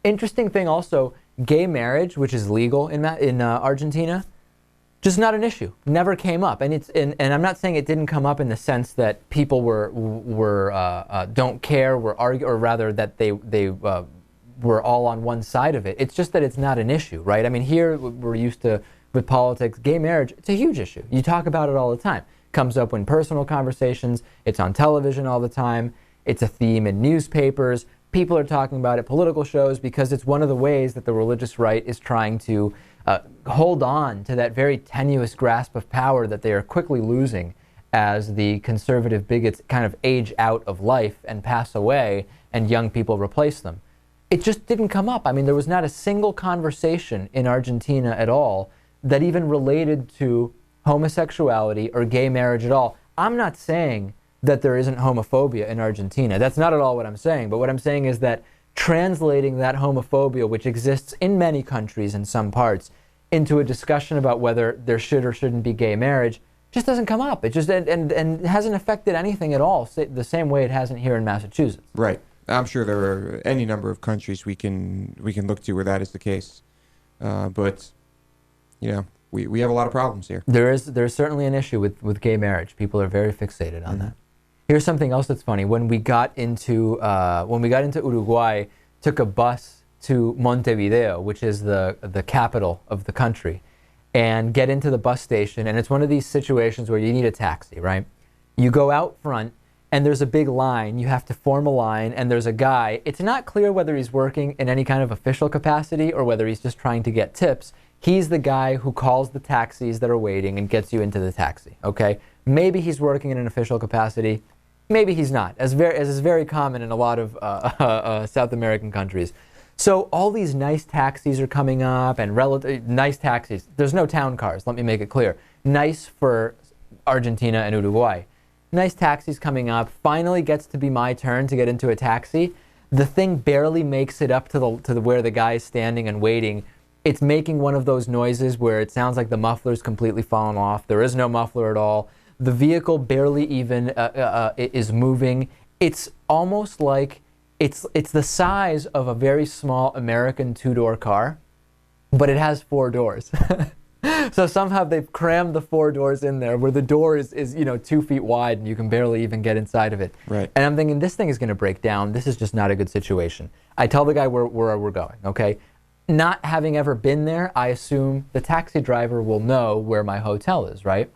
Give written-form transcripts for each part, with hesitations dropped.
Interesting thing also, gay marriage, which is legal in Argentina, just not an issue. Never came up, and I'm not saying it didn't come up in the sense that people don't care, were argue, or rather that they were all on one side of it. It's just that it's not an issue, right? I mean, here we're used to with politics, gay marriage. It's a huge issue. You talk about it all the time. Comes up in personal conversations. It's on television all the time. It's a theme in newspapers. People are talking about it, political shows, because it's one of the ways that the religious right is trying to hold on to that very tenuous grasp of power that they are quickly losing as the conservative bigots kind of age out of life and pass away and young people replace them. It just didn't come up. I mean, there was not a single conversation in Argentina at all that even related to homosexuality or gay marriage at all. I'm not saying that there isn't homophobia in Argentina. That's not at all what I'm saying. But what I'm saying is that translating that homophobia, which exists in many countries in some parts, into a discussion about whether there should or shouldn't be gay marriage just doesn't come up. It just and hasn't affected anything at all, the same way it hasn't here in Massachusetts. Right. I'm sure there are any number of countries we can look to where that is the case. But you know, we have a lot of problems here. There's certainly an issue with gay marriage. People are very fixated on that. Here's something else that's funny. When we got into Uruguay, took a bus to Montevideo, which is the capital of the country, and get into the bus station, and it's one of these situations where you need a taxi, right? You go out front, and there's a big line. You have to form a line, and there's a guy. It's not clear whether he's working in any kind of official capacity or whether he's just trying to get tips. He's the guy who calls the taxis that are waiting and gets you into the taxi, okay? Maybe he's working in an official capacity. Maybe he's not, as is very common in a lot of South American countries. So all these nice taxis are coming up, and nice taxis. There's no town cars, let me make it clear. Nice for Argentina and Uruguay. Nice taxis coming up. Finally gets to be my turn to get into a taxi. The thing barely makes it up to where the guy is standing and waiting. It's making one of those noises where it sounds like the muffler's completely fallen off. There is no muffler at all. The vehicle barely even is moving. It's almost like it's the size of a very small American two-door car, but it has 4 doors. So somehow they've crammed the 4 doors in there where the door is 2 feet wide and you can barely even get inside of it. Right. And I'm thinking, this thing is going to break down. This is just not a good situation. I tell the guy where we're going, okay? Not having ever been there, I assume the taxi driver will know where my hotel is, right?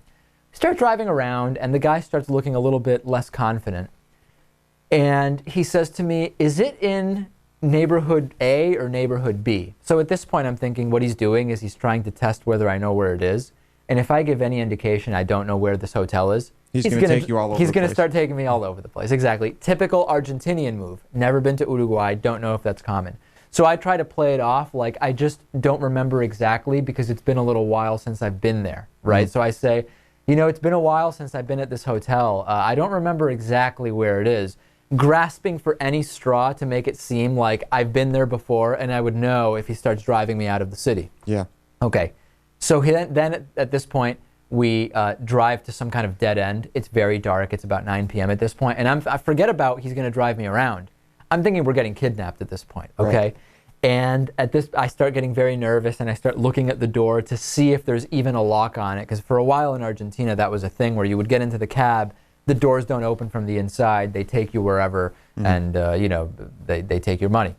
Start driving around, and the guy starts looking a little bit less confident. And he says to me, is it in neighborhood A or neighborhood B? So at this point, I'm thinking what he's doing is he's trying to test whether I know where it is. And if I give any indication I don't know where this hotel is, he's going to take you all over the place. He's going to start taking me all over the place. Exactly. Typical Argentinian move. Never been to Uruguay. Don't know if that's common. So I try to play it off like I just don't remember exactly because it's been a little while since I've been there, right? So I say, it's been a while since I've been at this hotel. I don't remember exactly where it is. Grasping for any straw to make it seem like I've been there before and I would know if he starts driving me out of the city. Yeah. Okay. So then at this point, we drive to some kind of dead end. It's very dark. It's about 9 p.m. at this point. And I forget about he's going to drive me around. I'm thinking we're getting kidnapped at this point, okay? Right. And I start getting very nervous, and I start looking at the door to see if there's even a lock on it, because for a while in Argentina, that was a thing where you would get into the cab, the doors don't open from the inside, they take you wherever, and they take your money.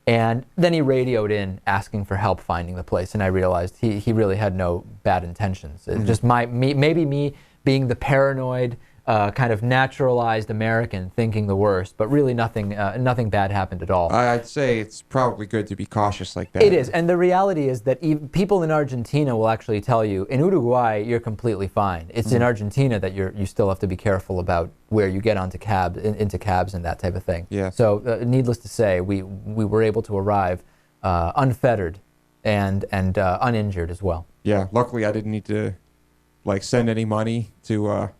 And then he radioed in asking for help finding the place, and I realized he really had no bad intentions. It's just maybe me being the paranoid, kind of naturalized American thinking the worst, but really nothing bad happened at all. I'd say it's probably good to be cautious like that. It is, and the reality is that people in Argentina will actually tell you, in Uruguay, you're completely fine. It's in Argentina that you still have to be careful about where you get onto into cabs and that type of thing. Yeah. So, needless to say, we were able to arrive unfettered and uninjured as well. Yeah, luckily I didn't need to send any money to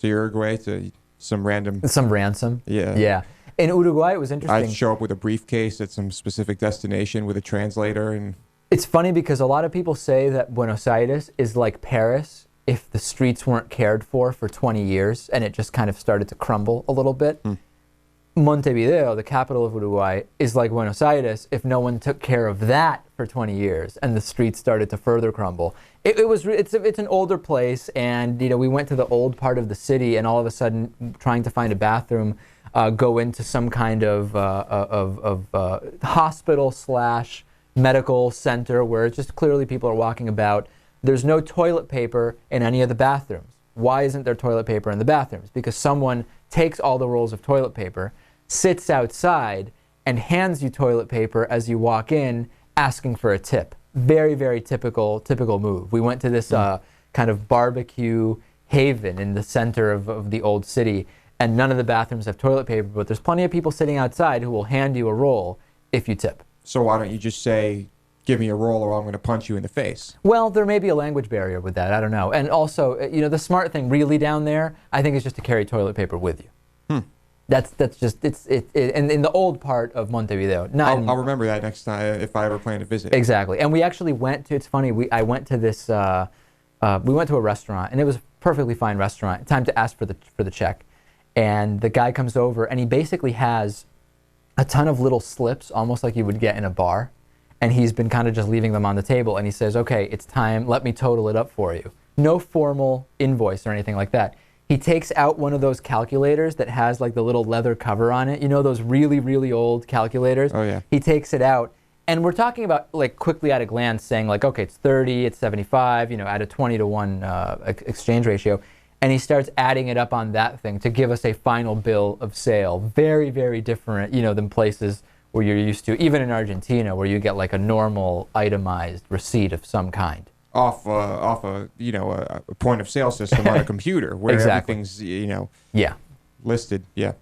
Uruguay to some ransom. Yeah. Yeah. In Uruguay, it was interesting. I'd show up with a briefcase at some specific destination with a translator, and it's funny because a lot of people say that Buenos Aires is like Paris if the streets weren't cared for 20 years and it just kind of started to crumble a little bit. Montevideo, the capital of Uruguay, is like Buenos Aires if no one took care of that for 20 years and the streets started to further crumble. It's an older place, and we went to the old part of the city, and all of a sudden, trying to find a bathroom, go into some kind of hospital / medical center where it's just clearly people are walking about. There's no toilet paper in any of the bathrooms. Why isn't there toilet paper in the bathrooms? Because someone takes all the rolls of toilet paper, sits outside, and hands you toilet paper as you walk in, asking for a tip. Very, very typical move. We went to this kind of barbecue haven in the center of the old city, and none of the bathrooms have toilet paper, but there's plenty of people sitting outside who will hand you a roll if you tip. So why don't you just say, give me a roll or I'm going to punch you in the face? Well, there may be a language barrier with that. I don't know. And also, the smart thing really down there, I think, is just to carry toilet paper with you. That's just, and in the old part of Montevideo. I'll remember that next time if I ever plan to visit. Exactly. And we actually went to, it's funny, I went to this, we went to a restaurant, and it was a perfectly fine restaurant. Time to ask for the check. And the guy comes over, and he basically has a ton of little slips, almost like you would get in a bar. And he's been kind of just leaving them on the table, and he says, okay, it's time, let me total it up for you. No formal invoice or anything like that. He takes out one of those calculators that has like the little leather cover on it. Those really, really old calculators? Oh, yeah. He takes it out, and we're talking about like quickly at a glance saying like, okay, it's 30, it's 75, at a 20-to-1 exchange ratio. And he starts adding it up on that thing to give us a final bill of sale. Very, very different, than places where you're used to, even in Argentina, where you get like a normal itemized receipt of some kind. Off a point of sale system on a computer where exactly. everything's yeah. listed. Yeah.